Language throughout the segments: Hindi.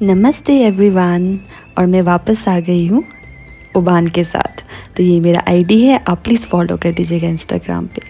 नमस्ते एवरीवन। और मैं वापस आ गई हूँ ओबान के साथ। तो ये मेरा आईडी है, आप प्लीज़ फॉलो कर दीजिएगा इंस्टाग्राम पे।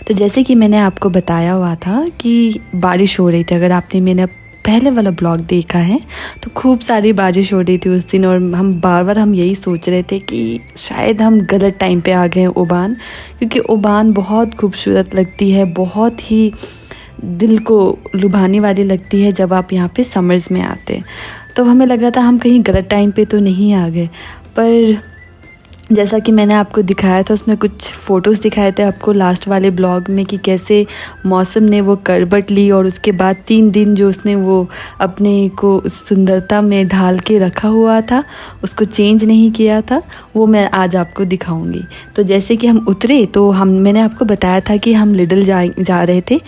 तो जैसे कि मैंने आपको बताया हुआ था कि बारिश हो रही थी, अगर आपने मेरा पहले वाला ब्लॉग देखा है तो खूब सारी बारिश हो रही थी उस दिन। और हम बार बार यही सोच रहे थे कि शायद हम गलत टाइम पे आ गए हैं ओबान, क्योंकि ओबान बहुत खूबसूरत लगती है, बहुत ही दिल को लुभाने वाली लगती है जब आप यहाँ पे समर्स में आते हैं। तो हमें लग रहा था हम कहीं गलत टाइम पे तो नहीं आ गए, पर जैसा कि मैंने आपको दिखाया था, उसमें कुछ फ़ोटोज़ दिखाए थे आपको लास्ट वाले ब्लॉग में कि कैसे मौसम ने वो करवट ली और उसके बाद 3 दिन जो उसने वो अपने को उस सुंदरता में ढाल के रखा हुआ था, उसको चेंज नहीं किया था, वो मैं आज आपको दिखाऊंगी। तो जैसे कि हम उतरे तो मैंने आपको बताया था कि हम लिडल जा रहे थे।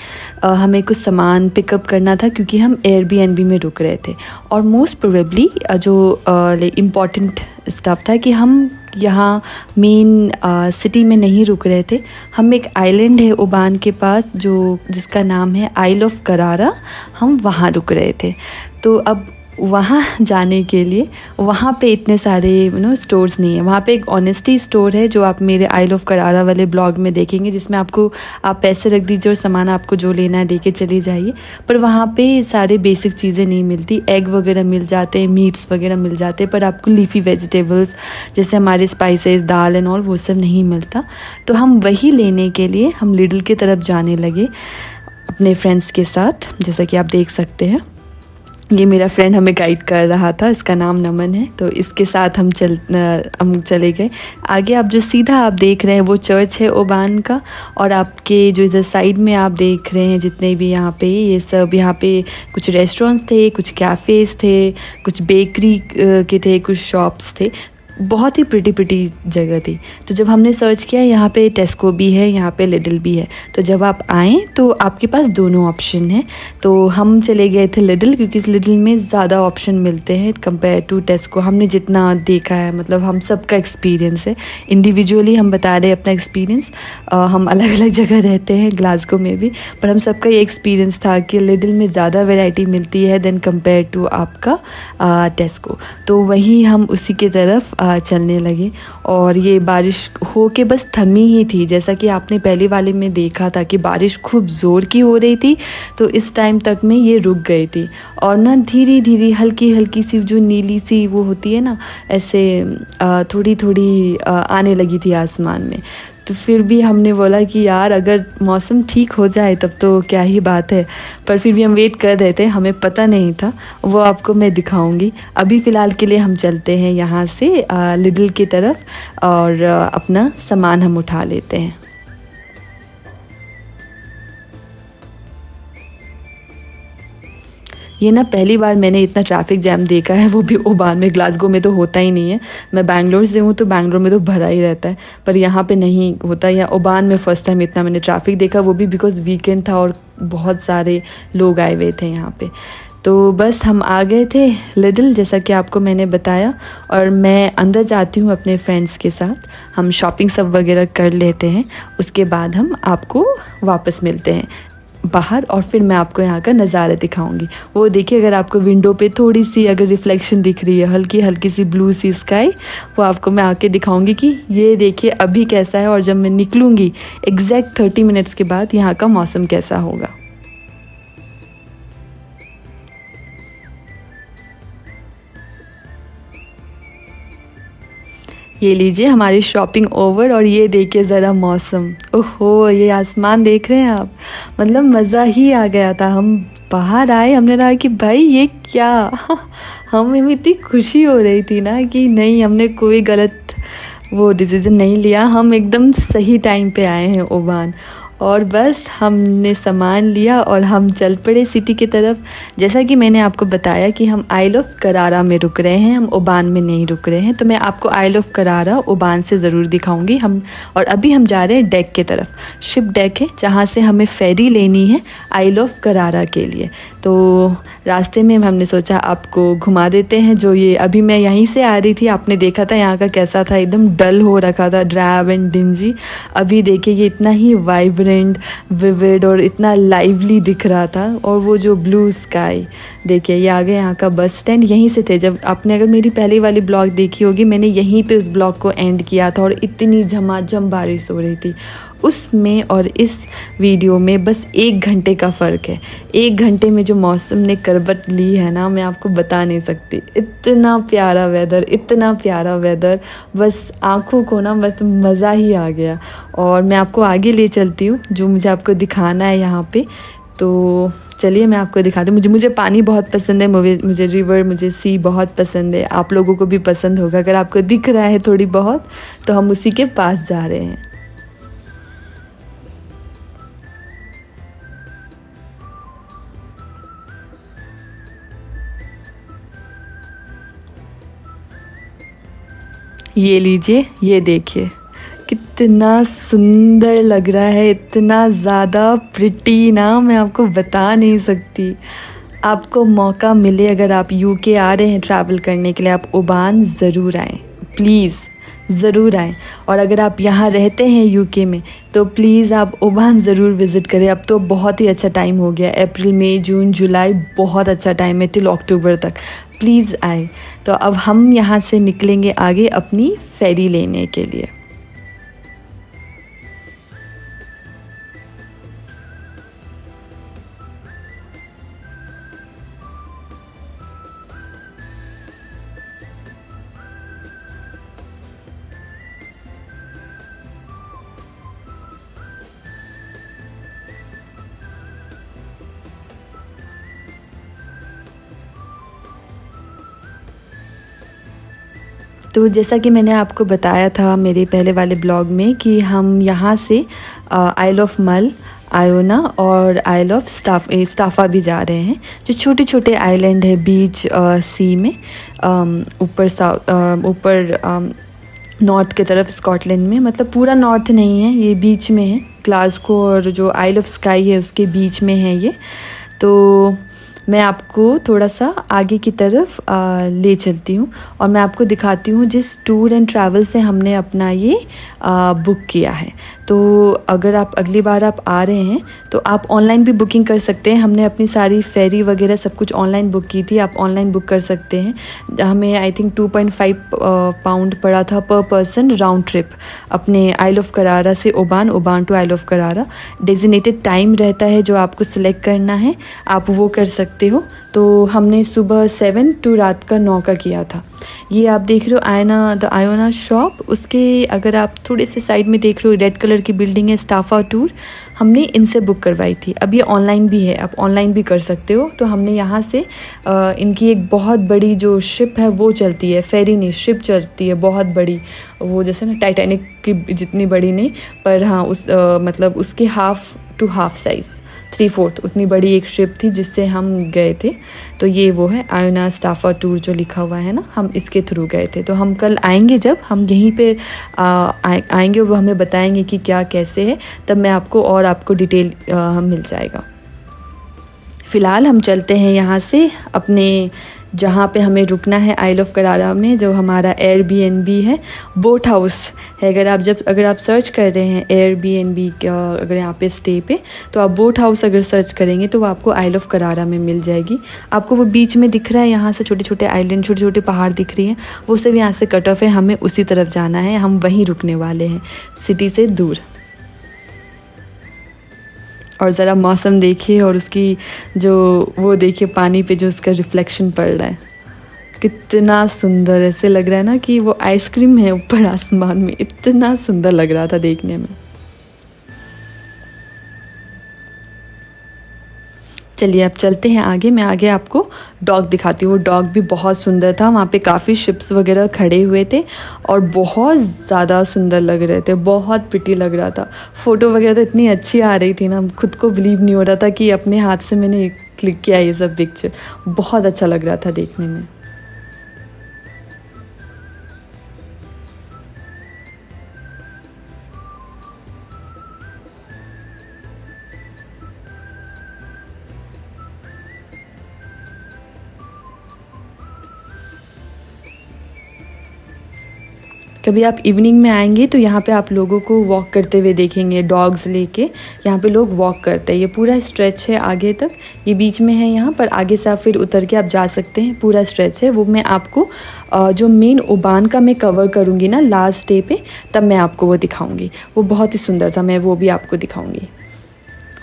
हमें कुछ सामान पिकअप करना था क्योंकि हम एयरबीएनबी में रुक रहे थे। और मोस्ट प्रोबेबली जो इम्पॉर्टेंट स्टफ था कि हम यहाँ मेन सिटी में नहीं रुक रहे थे। हम एक आइलैंड है ओबान के पास जिसका नाम है आइल ऑफ करारा, हम वहाँ रुक रहे थे। तो अब वहाँ जाने के लिए वहाँ पे इतने सारे स्टोर्स नहीं है। वहाँ पे एक ऑनेस्टी स्टोर है जो आप मेरे आइल ऑफ करारा वाले ब्लॉग में देखेंगे, जिसमें आपको आप पैसे रख दीजिए और सामान आपको जो लेना है लेके चली जाइए। पर वहाँ पे सारे बेसिक चीज़ें नहीं मिलती। एग वगैरह मिल जाते हैं, मीट्स वगैरह मिल जाते हैं, पर आपको लीफी वेजिटेबल्स जैसे हमारे स्पाइसेस, दाल एंड ऑल वो सब नहीं मिलता। तो हम वही लेने के लिए हम लिडल की तरफ जाने लगे अपने फ्रेंड्स के साथ। जैसा कि आप देख सकते हैं, ये मेरा फ्रेंड हमें गाइड कर रहा था, इसका नाम नमन है। तो इसके साथ हम चले गए। आगे आप जो सीधा आप देख रहे हैं वो चर्च है ओबान का। और आपके जो इधर साइड में आप देख रहे हैं जितने भी यहाँ पे ये सब, यहाँ पे कुछ रेस्टोरेंट्स थे, कुछ कैफ़ेज़ थे, कुछ बेकरी के थे, कुछ शॉप्स थे। बहुत ही प्रिटी जगह थी। तो जब हमने सर्च किया, यहाँ पे टेस्को भी है, यहाँ पे लिडल भी है। तो जब आप आएँ तो आपके पास दोनों ऑप्शन है। तो हम चले गए थे लिडल, क्योंकि इस लिडल में ज़्यादा ऑप्शन मिलते हैं कंपेयर टू टेस्को। हमने जितना देखा है, मतलब हम सबका एक्सपीरियंस है, इंडिविजुअली हम बता रहे हैं अपना एक्सपीरियंस। हम अलग अलग जगह रहते हैं ग्लासगो में भी, पर हम सबका ये एक्सपीरियंस था कि लिडल में ज़्यादा वैरायटी मिलती है देन कंपेयर टू आपका टेस्को। तो वहीं हम उसी की तरफ चलने लगे। और ये बारिश हो के बस थमी ही थी, जैसा कि आपने पहले वाले में देखा था कि बारिश खूब ज़ोर की हो रही थी। तो इस टाइम तक में ये रुक गई थी और ना धीरे धीरे हल्की हल्की सी जो नीली सी वो होती है ना, ऐसे थोड़ी थोड़ी आने लगी थी आसमान में। तो फिर भी हमने बोला कि यार अगर मौसम ठीक हो जाए तब तो क्या ही बात है। पर फिर भी हम वेट कर रहे थे, हमें पता नहीं था, वो आपको मैं दिखाऊंगी। अभी फ़िलहाल के लिए हम चलते हैं यहाँ से लिडल की तरफ और अपना सामान हम उठा लेते हैं। ये ना पहली बार मैंने इतना ट्रैफिक जैम देखा है, वो भी ओबान में। ग्लासगो में तो होता ही नहीं है। मैं बैंगलोर से हूँ तो बैंगलोर में तो भरा ही रहता है, पर यहाँ पे नहीं होता। या ओबान में फ़र्स्ट टाइम इतना मैंने ट्रैफिक देखा, वो भी बिकॉज़ वीकेंड था और बहुत सारे लोग आए हुए थे यहाँ पे। तो बस हम आ गए थे लिडल, जैसा कि आपको मैंने बताया। और मैं अंदर जाती हूँ अपने फ्रेंड्स के साथ, हम शॉपिंग सब वगैरह कर लेते हैं। उसके बाद हम आपको वापस मिलते हैं बाहर और फिर मैं आपको यहाँ का नज़ारा दिखाऊंगी। वो देखिए, अगर आपको विंडो पे थोड़ी सी अगर रिफ्लेक्शन दिख रही है, हल्की हल्की सी ब्लू सी स्काई, वो आपको मैं आके दिखाऊंगी कि ये देखिए अभी कैसा है और जब मैं निकलूँगी एग्जैक्ट 30 मिनट्स के बाद यहाँ का मौसम कैसा होगा। ये लीजिए हमारी शॉपिंग ओवर और ये देखिए ज़रा मौसम, ओहो ये आसमान देख रहे हैं आप, मतलब मज़ा ही आ गया था। हम बाहर आए, हमने कहा कि भाई ये क्या हमें इतनी खुशी हो रही थी ना कि नहीं, हमने कोई गलत वो डिसीज़न नहीं लिया, हम एकदम सही टाइम पे आए हैं ओबान। और बस हमने सामान लिया और हम चल पड़े सिटी की तरफ। जैसा कि मैंने आपको बताया कि हम आइल ऑफ करारा में रुक रहे हैं, हम ओबान में नहीं रुक रहे हैं। तो मैं आपको आइल ऑफ करारा ओबान से ज़रूर दिखाऊंगी। और अभी हम जा रहे हैं डेक की तरफ। शिप डेक है जहाँ से हमें फेरी लेनी है आइल ऑफ करारा के लिए। तो रास्ते में हमने सोचा आपको घुमा देते हैं। जो ये अभी मैं यहीं से आ रही थी, आपने देखा था यहाँ का कैसा था, एकदम डल हो रखा था, ड्रैब एंड डिंजी। अभी देखिए ये इतना ही वाइब्रेंट ट्रांसपेरेंट, विविड और इतना लाइवली दिख रहा था। और वो जो ब्लू स्काई, देखिए ये आगे यहाँ का बस स्टैंड, यहीं से थे जब आपने अगर मेरी पहली वाली ब्लॉग देखी होगी, मैंने यहीं पे उस ब्लॉग को एंड किया था। और इतनी झमाझम बारिश हो रही थी उसमें और इस वीडियो में, बस 1 घंटे का फ़र्क है। 1 घंटे में जो मौसम ने करवट ली है ना, मैं आपको बता नहीं सकती। इतना प्यारा वेदर, इतना प्यारा वेदर, बस आँखों को ना बस मज़ा ही आ गया। और मैं आपको आगे ले चलती हूँ जो मुझे आपको दिखाना है यहाँ पे। तो चलिए मैं आपको दिखाती हूँ। मुझे पानी बहुत पसंद है, मुझे रिवर, मुझे सी बहुत पसंद है। आप लोगों को भी पसंद होगा। अगर आपको दिख रहा है थोड़ी बहुत, तो हम उसी के पास जा रहे हैं। ये लीजिए, ये देखिए कितना सुंदर लग रहा है, इतना ज़्यादा प्रिटी ना, मैं आपको बता नहीं सकती। आपको मौका मिले, अगर आप यूके आ रहे हैं ट्रैवल करने के लिए, आप ओमान ज़रूर आएँ, प्लीज़ ज़रूर आएँ। और अगर आप यहाँ रहते हैं यूके में, तो प्लीज़ आप ओमान ज़रूर विज़िट करें। अब तो बहुत ही अच्छा टाइम हो गया, अप्रैल मई जून जुलाई बहुत अच्छा टाइम है, टिल अक्टूबर तक। प्लीज़ आए। तो अब हम यहाँ से निकलेंगे आगे अपनी फेरी लेने के लिए। तो जैसा कि मैंने आपको बताया था मेरे पहले वाले ब्लॉग में कि हम यहाँ से आइल ऑफ मल, आयोना और आइल ऑफ स्टाफा भी जा रहे हैं, जो छोटे छोटे आइलैंड है बीच सी में, ऊपर नॉर्थ की तरफ स्कॉटलैंड में। मतलब पूरा नॉर्थ नहीं है, ये बीच में है। ग्लासगो और जो आइल ऑफ स्काई है उसके बीच में है ये। तो मैं आपको थोड़ा सा आगे की तरफ ले चलती हूँ और मैं आपको दिखाती हूँ जिस टूर एंड ट्रैवल से हमने अपना ये बुक किया है। तो अगर आप अगली बार आप आ रहे हैं तो आप ऑनलाइन भी बुकिंग कर सकते हैं। हमने अपनी सारी फेरी वगैरह सब कुछ ऑनलाइन बुक की थी, आप ऑनलाइन बुक कर सकते हैं। हमें आई थिंक 2.5 पाउंड पड़ा था पर पर्सन राउंड ट्रिप, अपने आइल ऑफ करारा से Oman, Oman to isle of करारा। डेजिनेटेड टाइम रहता है जो आपको सिलेक्ट करना है, आप वो कर सकते हो। तो हमने सुबह 7 टू रात का 9 का किया था। ये आप देख रहे हो आयना, द आयोना शॉप, उसके अगर आप थोड़े से साइड में देख रहे हो रेड कलर की बिल्डिंग है, स्टाफा टूर, हमने इनसे बुक करवाई थी। अब ये ऑनलाइन भी है, आप ऑनलाइन भी कर सकते हो। तो हमने यहाँ से इनकी एक बहुत बड़ी जो शिप है वो चलती है, फेरी नहीं शिप चलती है बहुत बड़ी, वो जैसे ना टाइटैनिक की जितनी बड़ी नहीं, पर हाँ मतलब उसके हाफ़ टू हाफ़ साइज़, 3/4 उतनी बड़ी एक शिप थी जिससे हम गए थे। तो ये वो है आयोना स्टाफा टूर जो लिखा हुआ है ना, हम इसके थ्रू गए थे। तो हम कल आएंगे, जब हम यहीं पे आएंगे वो हमें बताएंगे कि क्या कैसे है, तब मैं आपको डिटेल मिल जाएगा। फ़िलहाल हम चलते हैं यहाँ से अपने जहाँ पे हमें रुकना है आइल ऑफ करारा में, जो हमारा एयरबीएनबी है, बोट हाउस है। अगर आप सर्च कर रहे हैं एयरबीएनबी अगर यहाँ पे स्टे पे, तो आप बोट हाउस अगर सर्च करेंगे तो वो आपको आइल ऑफ करारा में मिल जाएगी। आपको वो बीच में दिख रहा है, यहाँ से छोटे छोटे आइलैंड, छोटे छोटे पहाड़ दिख रही हैं, वो सब यहाँ से कट ऑफ है। हमें उसी तरफ जाना है, हम वहीं रुकने वाले हैं सिटी से दूर। और ज़रा मौसम देखिए और उसकी जो वो देखिए पानी पे जो उसका रिफ्लेक्शन पड़ रहा है, कितना सुंदर, ऐसे लग रहा है ना कि वो आइसक्रीम है ऊपर आसमान में। इतना सुंदर लग रहा था देखने में। चलिए अब चलते हैं आगे। मैं आगे आपको डॉग दिखाती हूँ। वो डॉग भी बहुत सुंदर था। वहाँ पे काफ़ी शिप्स वगैरह खड़े हुए थे और बहुत ज़्यादा सुंदर लग रहे थे, बहुत प्रिटी लग रहा था। फ़ोटो वगैरह तो इतनी अच्छी आ रही थी ना, खुद को बिलीव नहीं हो रहा था कि अपने हाथ से मैंने क्लिक किया ये सब पिक्चर। बहुत अच्छा लग रहा था देखने में। कभी आप इवनिंग में आएंगे तो यहाँ पे आप लोगों को वॉक करते हुए देखेंगे, डॉग्स लेके यहाँ पे लोग वॉक करते हैं। ये पूरा स्ट्रेच है आगे तक, ये बीच में है यहाँ पर, आगे से आप फिर उतर के आप जा सकते हैं। पूरा स्ट्रेच है, वो मैं आपको जो मेन ओबान का मैं कवर करूँगी ना लास्ट डे पे, तब मैं आपको वो दिखाऊँगी। वो बहुत ही सुंदर था, मैं वो भी आपको दिखाऊँगी।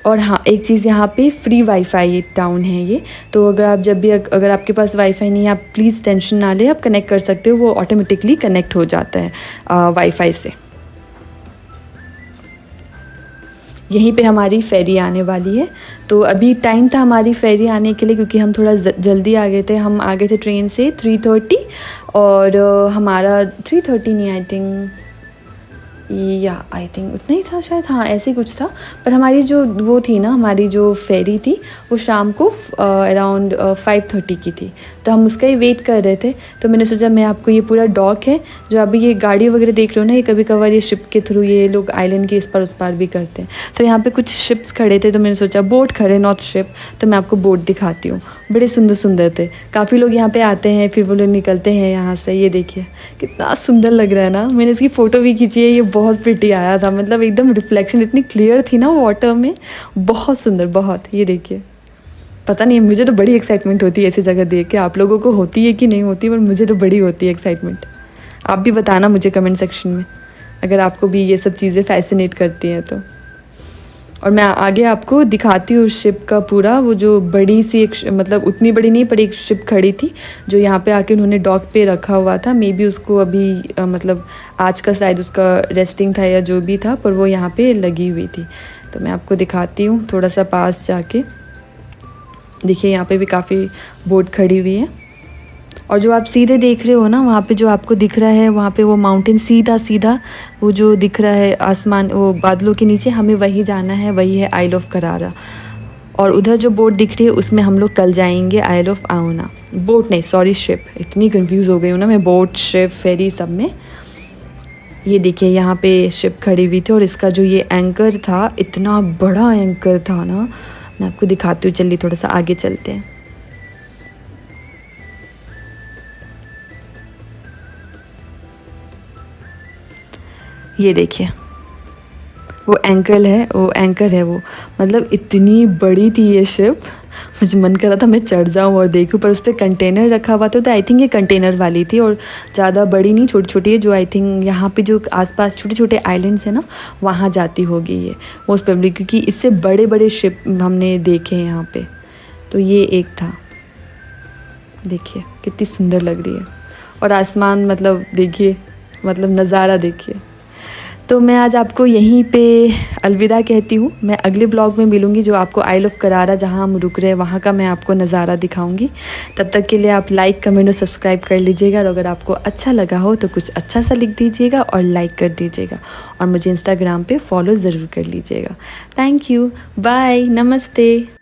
और हाँ, एक चीज़, यहाँ पे फ्री वाईफाई टाउन है ये, तो अगर आप जब भी अगर आपके पास वाईफाई नहीं है, आप प्लीज़ टेंशन ना लें, आप कनेक्ट कर सकते हो, वो ऑटोमेटिकली कनेक्ट हो जाता है वाईफाई से। यहीं पे हमारी फेरी आने वाली है, तो अभी टाइम था हमारी फेरी आने के लिए, क्योंकि हम थोड़ा जल्दी आ गए थे। हम आ गए थे ट्रेन से 3:30 और हमारा 3:30 नहीं, आई थिंक उतना ही था शायद, हाँ ऐसे ही कुछ था। पर हमारी जो वो थी ना, हमारी जो फेरी थी वो शाम को अराउंड 5:30 की थी, तो हम उसका ही वेट कर रहे थे। तो मैंने सोचा मैं आपको, ये पूरा डॉक है जो अभी ये गाड़ी वगैरह देख रहे हो ना, ये कभी कभार ये शिप के थ्रू ये लोग आइलैंड के इस पार उस पार भी करते हैं। तो यहाँ पे कुछ शिप्स खड़े थे, तो मैंने सोचा बोट खड़े, नॉट शिप, तो मैं आपको बोट दिखाती हूँ। बड़े सुंदर सुंदर थे, काफ़ी लोग यहाँ पे आते हैं, फिर वो लोग निकलते हैं यहाँ से। ये देखिए कितना सुंदर लग रहा है ना, मैंने इसकी फ़ोटो भी खींची है, ये बहुत प्रिटी आया था, मतलब एकदम रिफ्लेक्शन इतनी क्लियर थी ना वाटर में, बहुत सुंदर बहुत। ये देखिए, पता नहीं, मुझे तो बड़ी एक्साइटमेंट होती है ऐसी जगह देख के। आप लोगों को होती है कि नहीं होती, पर मुझे तो बड़ी होती है एक्साइटमेंट। आप भी बताना मुझे कमेंट सेक्शन में अगर आपको भी ये सब चीज़ें फैसिनेट करती हैं तो। और मैं आगे आपको दिखाती हूँ शिप का पूरा, वो जो बड़ी सी एक, मतलब उतनी बड़ी नहीं पर एक शिप खड़ी थी जो यहाँ पे आके उन्होंने डॉक पे रखा हुआ था। मे बी उसको अभी मतलब आज का शायद उसका रेस्टिंग था या जो भी था, पर वो यहाँ पे लगी हुई थी। तो मैं आपको दिखाती हूँ थोड़ा सा पास जाके। देखिए यहाँ पे भी काफ़ी बोट खड़ी हुई है, और जो आप सीधे देख रहे हो ना, वहाँ पे जो आपको दिख रहा है, वहाँ पे वो माउंटेन सीधा सीधा वो जो दिख रहा है आसमान, वो बादलों के नीचे, हमें वही जाना है, वही है आइल ऑफ करारा। और उधर जो बोट दिख रही है उसमें हम लोग कल जाएंगे आइल ऑफ आउना। बोट नहीं, सॉरी शिप, इतनी कंफ्यूज हो गई हूँ ना मैं, बोट शिप फेरी सब में। ये देखिए यहाँ पे शिप खड़ी हुई थी, और इसका जो ये एंकर था, इतना बड़ा एंकर था ना, मैं आपको दिखाती हूँ। चलिए थोड़ा सा आगे चलते हैं। ये देखिए वो एंकर है, वो मतलब इतनी बड़ी थी ये शिप, मुझे मन कर रहा था मैं चढ़ जाऊँ और देखूँ, पर उस पर कंटेनर रखा हुआ था, तो आई थिंक ये कंटेनर वाली थी, और ज़्यादा बड़ी नहीं, छोटी छोटी है, जो आई थिंक यहाँ पे जो आसपास छोटे छोटे आइलैंड्स हैं ना, वहाँ जाती होगी ये मोस्ट प्रोबेबली, क्योंकि इससे बड़े बड़े शिप हमने देखे हैं यहाँ पे। तो ये एक था, देखिए कितनी सुंदर लग रही है, और आसमान मतलब देखिए, मतलब नज़ारा देखिए। तो मैं आज आपको यहीं पे अलविदा कहती हूँ। मैं अगले ब्लॉग में मिलूँगी, जो आपको आइल ऑफ करारा जहाँ हम रुक रहे हैं वहाँ का मैं आपको नज़ारा दिखाऊँगी। तब तक के लिए आप लाइक, कमेंट और सब्सक्राइब कर लीजिएगा, और अगर आपको अच्छा लगा हो तो कुछ अच्छा सा लिख दीजिएगा और लाइक कर दीजिएगा, और मुझे इंस्टाग्राम पे फॉलो ज़रूर कर लीजिएगा। थैंक यू, बाय, नमस्ते।